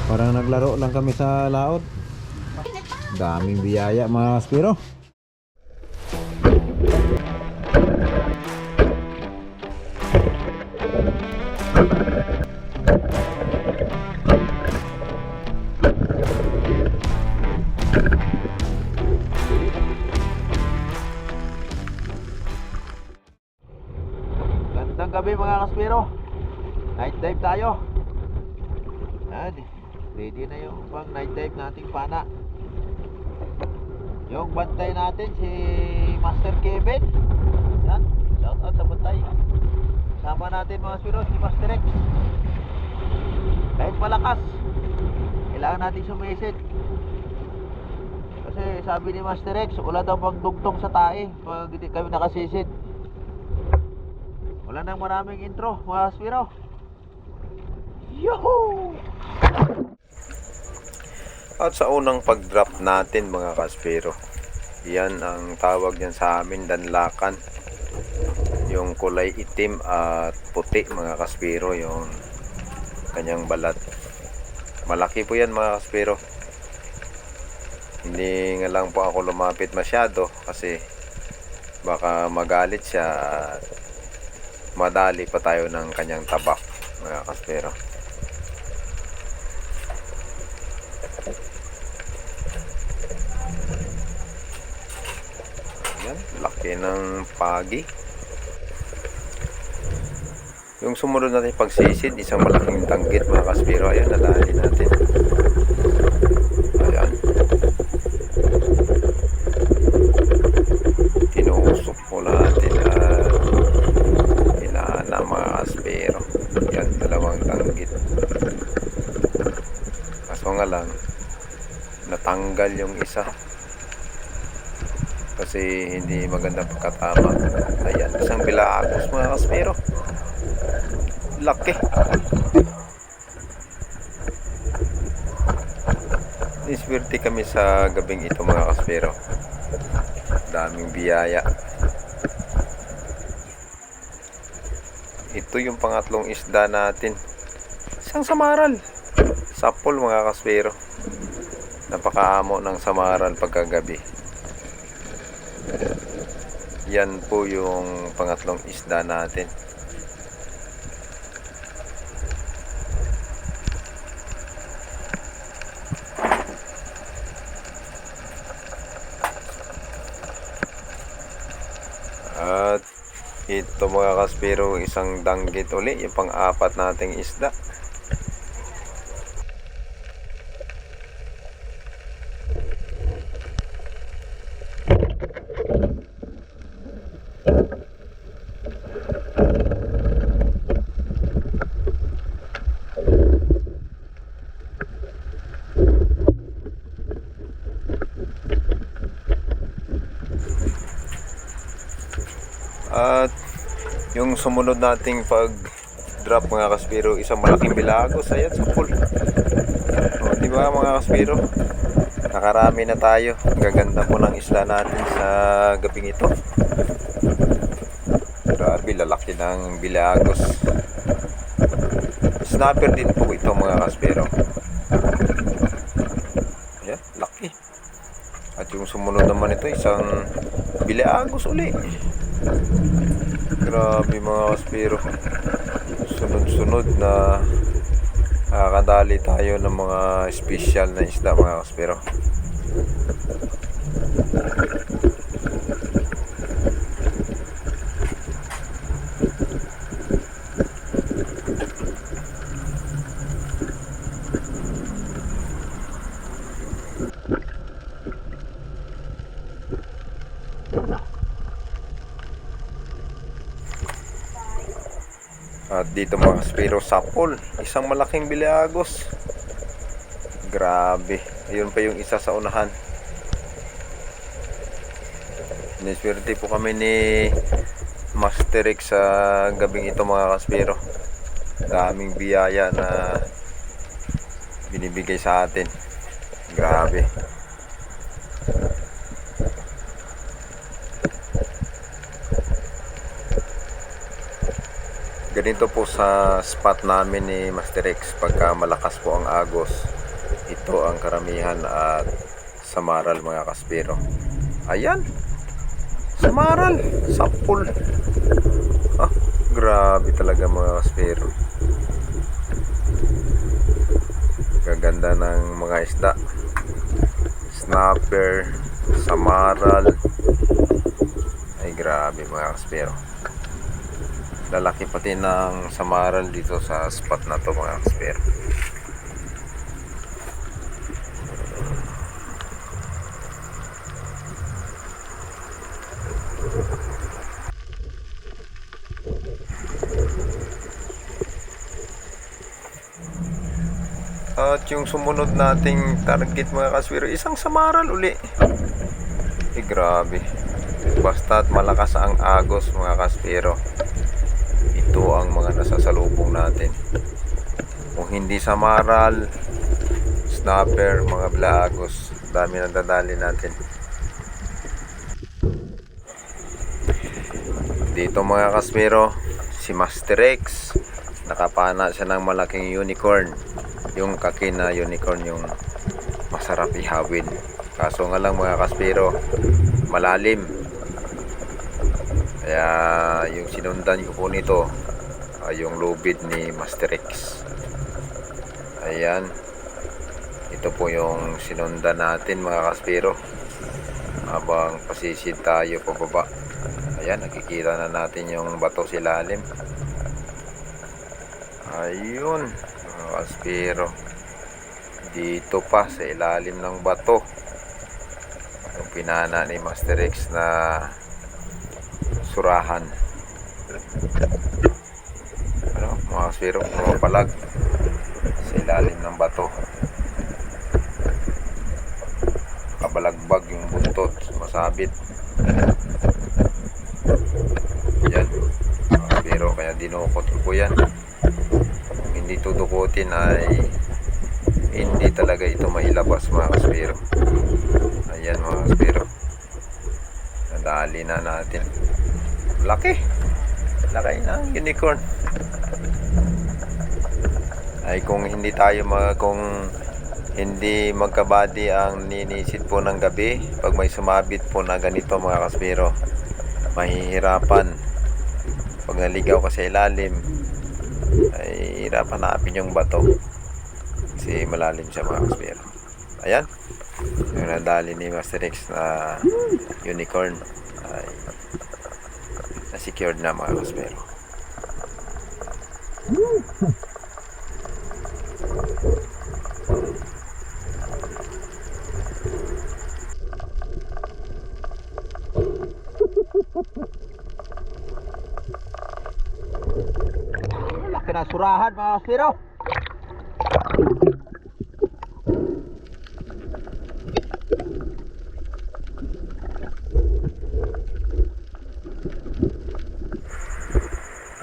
Parang naglaro lang kami sa laot. Daming biyaya mga kaspiro. Gandang gabi mga kaspiro. Night dive tayo. Yan, ready na yung pang night dive nating pana. Yung bantay natin si Master Kevin. Yan, shout out sa bantay. Sama natin mga kaspiro si Master X. Kahit malakas, kailangan natin sumisid. Kasi sabi ni Master X, wala daw magdugtong sa tae pag hindi kami nakasisid. Wala nang maraming intro mga kaspiro. Yuhuu! At sa unang pag-drop natin mga kaspiro, yan ang tawag yan sa amin, danlakan. Yung kulay itim at puti mga kaspiro, yung kanyang balat. Malaki po yan mga kaspiro. Hindi nga lang po ako lumapit masyado kasi baka magalit siya at madali pa tayo ng kanyang tabak mga kaspiro. Yan, laki ng pagi. Yung sumunod natin pagsisid, isang malaking tanggit mga kaspiro. Ayan, nadali natin. Ayan. Tinuusok po natin at hinahana mga kaspiro. Yan, dalawang tanggit. Kaso nga lang, natanggal yung isa. Kasi hindi maganda pagkatama. Ayan, isang bilagos mga kaspiro. Laki. Niswerte kami sa gabing ito mga kaspiro. Daming biyaya. Ito yung pangatlong isda natin. Isang samaral. Sapol mga kaspiro. Napakaamo ng samaral pagkagabi. Yan po yung pangatlong isda natin. At ito mga kaspiro, isang danggit uli, yung pang-apat nating isda. At yung sumunod nating pag drop mga kaspiro, isang malaking bilagos. Ayan, sapul. O, diba mga kaspiro, nakarami na tayo. Gaganda po ng isla natin sa gabing ito. Grabe, lalaki ng bilagos. Snapper din po ito mga kaspiro. Ayan, laki. At yung sumunod naman ito, isang bilagos uli. Grabe mga kaspiro, sunod-sunod na nakakadali tayo ng mga special na isda mga kaspiro. At dito mga kaspiro, sapol, isang malaking bilagos. Grabe, ayun pa yung isa sa unahan. Niswerte po kami ni Master X sa gabing ito mga kaspiro. Daming biyaya na binibigay sa atin. Grabe. Ganito po sa spot namin ni Master X, pagka malakas po ang agos, ito ang karamihan at samaral mga kaspero. Ayan, samaral, sapul. Ah, grabe talaga mga kaspero. Gaganda ng mga isda. Snapper, samaral. Ay grabe mga kaspero. Lalaki pati ng samaral dito sa spot na to mga kaspero. At yung sumunod nating target mga kaspero, isang samaral uli. Grabe. Basta't malakas ang agos mga kaspero, ito ang mga nasasalubong natin. Kung hindi samaral, snapper, mga blaagos, dami na dadali natin. Dito mga kaspero, si Master X, nakapana siya ng malaking unicorn. Yung kaki na unicorn, yung masarap ihawin. Kaso nga lang mga kaspero, malalim. Kaya yung sinundan ko po nito ay yung lubid ni Master X. Ayan, ito po yung sinundan natin mga kaspero habang pasisid tayo pababa. Ayan, nakikita na natin yung bato sa ilalim. Ayun mga kaspero, dito pa sa ilalim ng bato yung pinana ni Master X na surahan. Ano, mga kaspero, mga palag sa ilalim ng bato. Kabalagbag yung buntot, masabit. Yan mga kaspero, kaya dinukot ko po yan. Kung hindi tudukutin ay hindi talaga ito mailabas mga kaspero. Ayan mga kaspero, nadali na natin. Laki ng unicorn. Ay kung hindi tayo kung hindi magkabady ang ninisid po ng gabi, pag may sumabit po na ganito mga kaspero, mahihirapan. Pag naligaw ka sa ilalim, ay hirapan hanapin yung bato kasi malalim siya mga kaspero. Ayan, yung nadali ni Master X na unicorn ay na-secured na mga kaspero. Laki na surahan mga kaspero.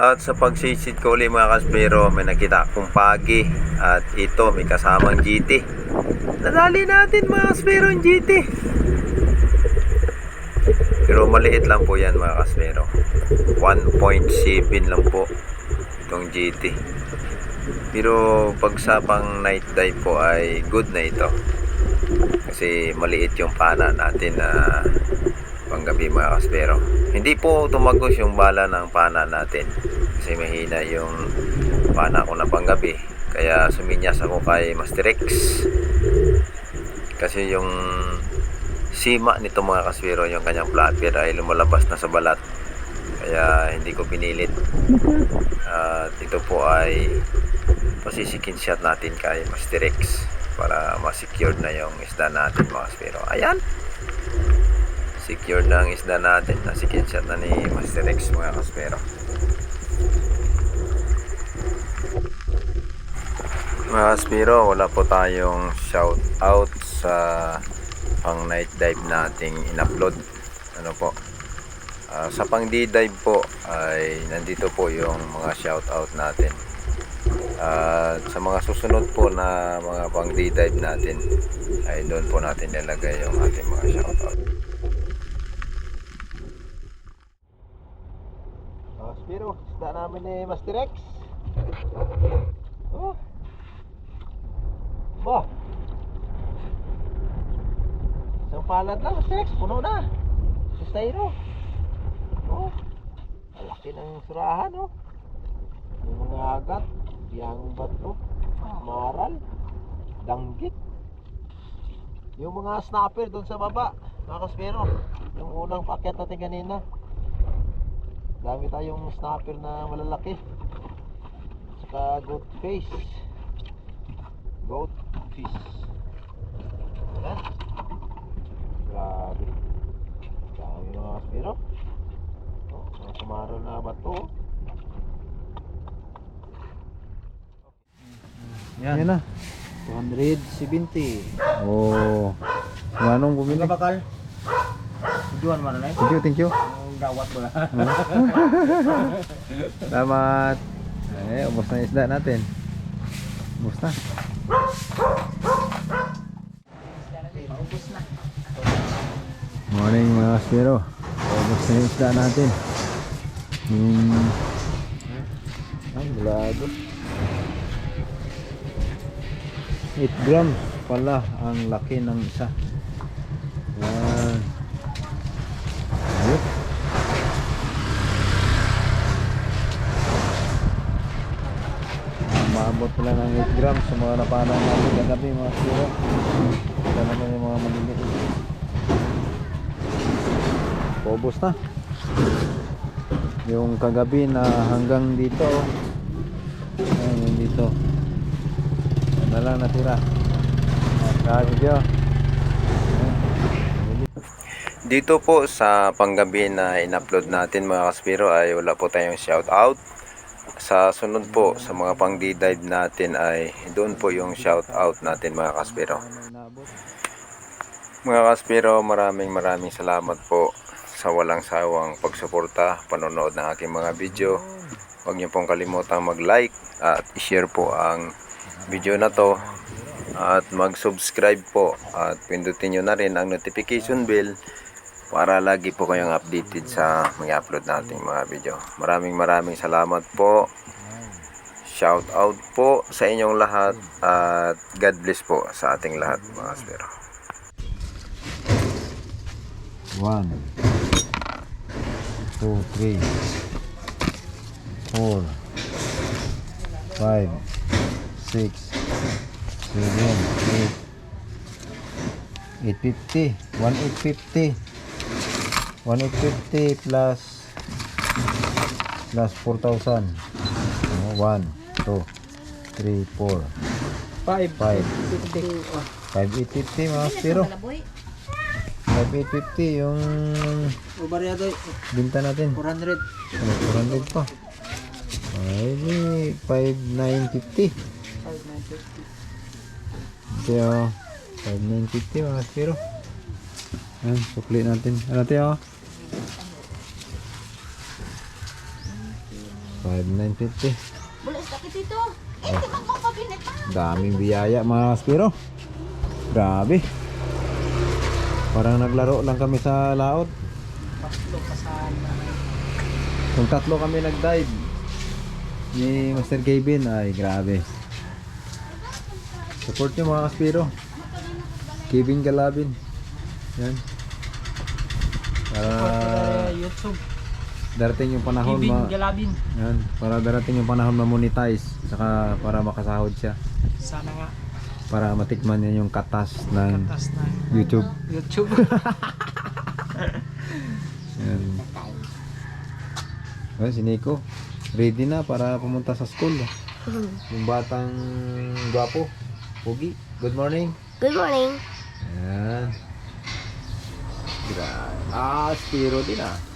At sa pagsisid ko ulit mga kaspero, may nakita akong pagi. At ito, may kasamang GT. Nadali natin mga kaspero yung GT. Pero maliit lang po yan mga kaspero. 1.7 lang po itong GT. Pero pag sa pang night dive po ay good na ito. Kasi maliit yung pana natin na panggabi mga kaspero. Hindi po tumagos yung bala ng pana natin kasi mahina yung pana ko na panggabi. Kaya suminyas ako kay Master X kasi yung sima nito mga kaspero, yung kanyang flapper ay lumalabas na sa balat. Kaya hindi ko pinilit. At ito po ay pasisikin shot natin kay Master X para ma-secured na yung isda natin mga kaspero. Ayan, secured na ang isda natin. Nasikin shot na ni Master X mga kaspero. Mga kaspero, wala po tayong shout out sa pang night dive nating in-upload. Ano po, sa pang D-dive po ay nandito po yung mga shout out natin. Sa mga susunod po na mga pang D-dive natin ay doon po natin nilagay yung ating mga shout out. Pero isda namin ni Master X. Oh. Bah. Isang palad lang, Master X, puno na. Sustayro. Oh. Malaki ng surahan, oh. Yung mga agat, yang bato, maral, danggit. Yung mga snapper doon sa baba, mga kaspero. Yung unang paket natin kanina. Dami tayong snapper na malalaki. Saka goat fish. Goat fish. Ayan. Grabe. Dami mga kaspero. Oh, mga kumarol na bato. Yan na. 270. Oh. Manong bumili. Bakal. Tujuan mana na? Thank you. Ang gawat ba? Salamat. Ubos na yung isda natin. Ubos na. Morning mga kaspero. Ubos na yung isda natin. Ay, bulado. 8 grams pala ang laki ng isa. Yan. Ayun. Maabot pala ng 8 grams sa mga napanang natin kagabi mga kaspero. Ito naman yung mga maliliit. Paubos na. Yung kagabi na hanggang dito. Ayun dito. Na lang natira. Video. Dito po sa panggabi na in-upload natin mga kaspero ay wala po tayong shout out. Sa sunod po sa mga pang dive natin ay doon po yung shout out natin mga kaspero. Mga kaspero, maraming salamat po sa walang sawang pagsuporta, panonood ng aking mga video. Huwag niyo pong kalimutang mag-like at i-share po ang video na to at mag-subscribe po at pindutin nyo na rin ang notification bell para lagi po kayong updated sa mga upload nating mga video. Maraming salamat po. Shout out po sa inyong lahat at God bless po sa ating lahat mga kaspero. 1 2 3 4 5 6 7 8 850 1850 1850 plus 4,000 1 2 3 4 5 850 mga pero 5,850 yung Variado binta natin. 400. 400 pa. Ay, 5,950. 5,950. Kaya 5,950 mga pero. Ayan, sukli natin. Ano tayo? 5,950. Bulas sakit ito. Eh, di magpapabilit pa. Daming biyaya mga pero. Grabe. Parang naglaro lang kami sa laot. Kung tatlo kami nag-dive ni Master Kevin, ay grabe. Support nyo mga kaspiro. Kevin Galabin. Yan. Para YouTube. darating yung panahon Galabin. yan, para darating yung panahon ma-monetize, saka para makasahod siya. Sana nga. Para matikman niya yung katas ng Na YouTube. YouTube. Yan. Ayan, si Nico ready na para pumunta sa school. Yung batang gwapo, Pugi. Good morning. Good morning. Ayan. Spiro din ah.